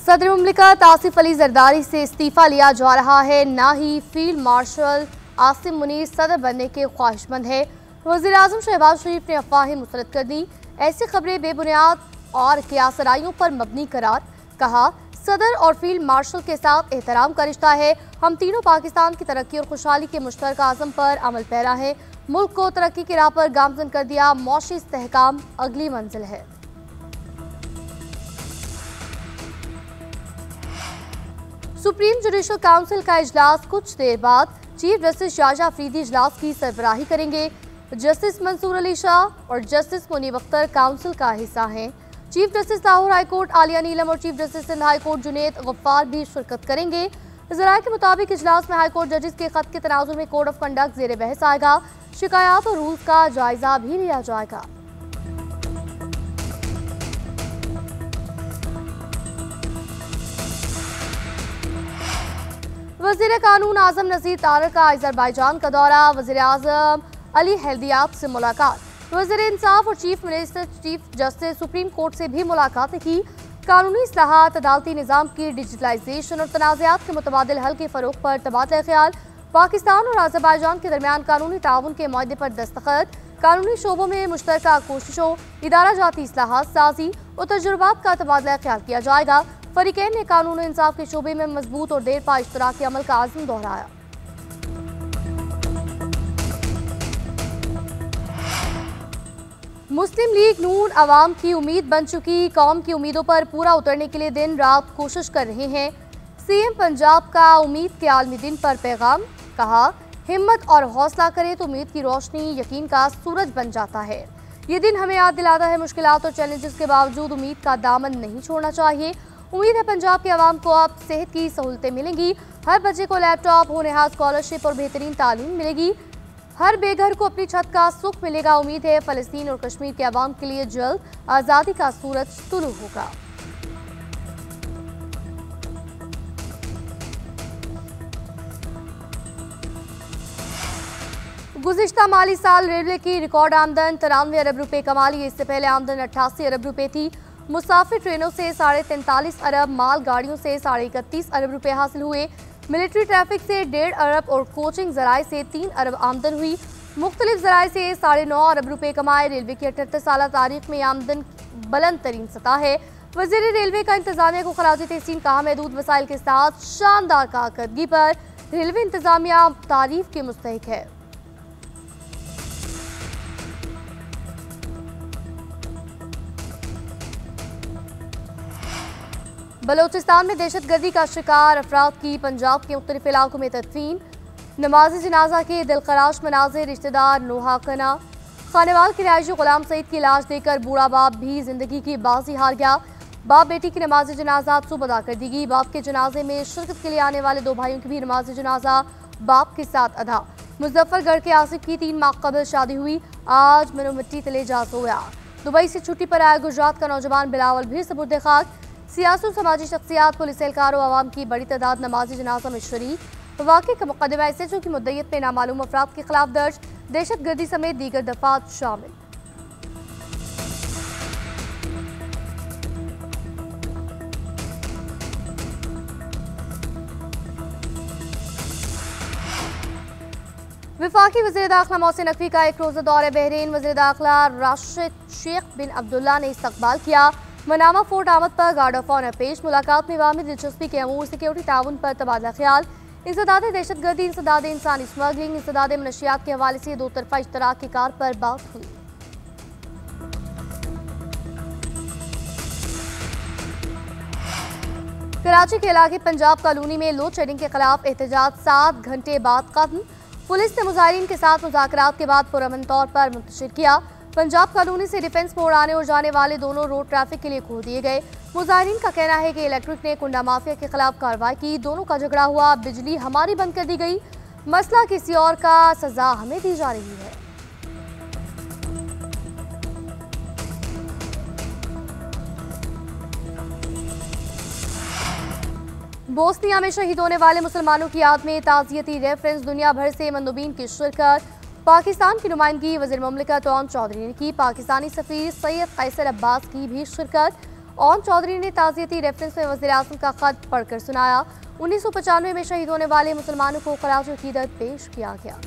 सदर मुमलिकत आसिफ अली जरदारी से इस्तीफा लिया जा रहा है, ना ही फील्ड मार्शल आसिम मुनीर सदर बनने के ख्वाहिशमंद है। वज़ीर आज़म शहबाज शरीफ ने अफवाहें मुस्तरद कर दी, ऐसी खबरें बेबुनियाद और क़ियासराइयों पर मबनी करार। कहा, सदर और फील्ड मार्शल के साथ एहतराम का रिश्ता है। हम तीनों पाकिस्तान की तरक्की और खुशहाली के मुश्तरका आज़म पर अमल पैरा है। मुल्क को तरक्की की राह पर गामज़न कर दिया, मौशी इस्तेहकाम अगली मंजिल है। सुप्रीम जुडिशल काउंसिल का इजलास कुछ देर बाद चीफ जस्टिस शाहजहां अफरीदी इजलास की सरबराही करेंगे। जस्टिस मंसूर अली शाह और जस्टिस मुनीब अख्तर काउंसिल का हिस्सा हैं। Chief justice Lahore high court Aliya Neelam और chief justice Sindh high court Junaid Gaffar भी शिरकत करेंगे। ज़राए के मुताबिक इजलास में हाईकोर्ट जजेस के खत के तनाजुर में कोड ऑफ कंडक्ट जेर बहस आएगा। शिकायत और रूल्स का जायजा भी लिया जाएगा। वज़ीर कानून आज़म नज़ीर तारर का अज़रबैजान का दौरा। वज़ीर आज़म अली हेल्दियाब से मुलाकात। वज़ीर इंसाफ और chief minister chief justice supreme court से भी मुलाकातें की। कानूनी इस्लाहात, अदालती निज़ाम की डिजिटलाइजेशन और तनाज़ात के मुतबादिल हल के फ़रोग़ पर तबादला ख्याल। पाकिस्तान और अज़रबैजान के दरमियान कानूनी ताउन के मुआहदे पर दस्तखत। कानूनी शोबों में मुश्तरका कोशिशों, इदारा जाती इस्लाहात साजी और तजुर्बात का तबादला ख्याल किया जाएगा। फरीकैन ने कानून और इंसाफ के शोबे में मजबूत और देर पा इश्तराकी अमल का आज़म दोहराया। मुस्लिम लीग नून अवाम की उम्मीद बन चुकी, कौम की उम्मीदों पर पूरा उतरने के लिए दिन रात कोशिश कर रहे हैं। सीएम पंजाब का उम्मीद के आलमी दिन पर पैगाम। कहा, हिम्मत और हौसला करे तो उम्मीद की रोशनी यकीन का सूरज बन जाता है। ये दिन हमें याद दिलाता है, मुश्किलात और चैलेंजेस के बावजूद उम्मीद का दामन नहीं छोड़ना चाहिए। उम्मीद है पंजाब के अवाम को अब सेहत की सहूलतें मिलेंगी। हर बच्चे को लैपटॉप, होनहार स्कॉलरशिप और बेहतरीन तालीम मिलेगी। हर बेघर को अपनी छत का सुख मिलेगा। उम्मीद है फ़लस्तीन और कश्मीर के अवाम के लिए जल्द आज़ादी का सूरज तुलू होगा। गुज़िश्ता माली साल रेलवे की रिकॉर्ड आमदन 93 अरब रुपए कमा ली। इससे पहले आमदन 88 अरब रुपए थी। मुसाफिर ट्रेनों से 43.5 अरब, माल गाड़ियों से 31.5 अरब रुपए हासिल हुए। मिलिट्री ट्रैफिक से 1.5 अरब और कोचिंग जराए से 3 अरब आमदन हुई। मुख्तलिफ जराए से 9.5 अरब रुपए कमाए। रेलवे की 78 साल तारीख में आमदन बुलंद तरीन सतह है। वज़ीर रेलवे का इंतजामिया को खराज तहसीन कहा, महदूद वसाइल के साथ शानदार कारकर्दगी पर रेलवे इंतजामिया तारीफ के मुस्तहिक है। बलोचिस्तान में दहशतगर्दी का शिकार अफराद की पंजाब के मुख्तलिफ इलाकों में तदफीन। नमाज जनाजा के दिलखराश मनाजिर, रिश्तेदार नोहा कना। खानेवाल के रिहायशी गुलाम सईद की लाश देकर बूढ़ा बाप भी जिंदगी की बाजी हार गया। बाप बेटी की नमाज जनाजा सुबह अदा कर दी गई। बाप के जनाजे में शिरकत के लिए आने वाले 2 भाइयों की भी नमाज जनाजा बाप के साथ अदा। मुजफ्फरगढ़ के आसिफ की 3 माह कबल शादी हुई, आज मनो मिट्टी तले जा सोया। दुबई से छुट्टी पर आया गुजरात का नौजवान बिलावल भी सुपुर्द खाक। सियासी और समाजी शख्सियात, पुलिस एहलकार और आवाम की बड़ी तादाद नमाजी जनाजा में शरीक। वाक़े का मुकदमा एसएचओ की मुद्दत में नामालूम अफराद के खिलाफ दर्ज। दहशतगर्दी समेत दीगर दफात शामिल। वफाकी वज़ीर दाखिला मोहसिन नकवी का 1 रोज़ा दौरे बहरीन। वज़ीर दाखिला राशिद शेख बिन अब्दुल्ला ने इस्तकबाल किया। मनामा फोर्ट आमद पर गार्ड ऑफ ऑनर पेश। मुलाकात में अवामी दिलचस्पी के अमूर, सिक्योरिटी ताउन पर तबादला ख्याल। इंसदाद दहशतगर्दी, इंसदाद इंसानी स्मगलिंग, इंसदाद मनशियात के हवाले से 2 तरफा इश्तराक की कार पर बात हुई। कराची के इलाके पंजाब कॉलोनी में लोड शेडिंग के खिलाफ एहतजाज 7 घंटे बाद खत्म। पुलिस ने मुजाहिरीन के साथ मुज़ाकरात के बाद पुरअमन तौर पर मुंतशिर किया। पंजाब कॉलोनी से डिफेंस मोड़ आने और जाने वाले दोनों रोड ट्रैफिक के लिए खोल दिए गए। मुजाहिरीन का कहना है कि इलेक्ट्रिक ने कुंडा माफिया के खिलाफ कार्रवाई की। दोनों का झगड़ा हुआ, बिजली हमारी बंद कर दी गई। मसला किसी और का, सजा हमें दी जा रही है। बोस्निया में शहीद होने वाले मुसलमानों की याद में ताज़ियती रेफरेंस, दुनिया भर से मंदुबीन की शिरकत। पाकिस्तान की नुमाइंदगी वज़ीर मुमलिकत ओम चौधरी ने की। पाकिस्तानी सफ़ीर सैयद कैसर अब्बास की भी शिरकत। ओम चौधरी ने ताज़ियती रेफरेंस में वज़ीर-ए-आज़म का खत पढ़कर सुनाया। 1995 में शहीद होने वाले मुसलमानों को खराज अकीदत पेश किया गया।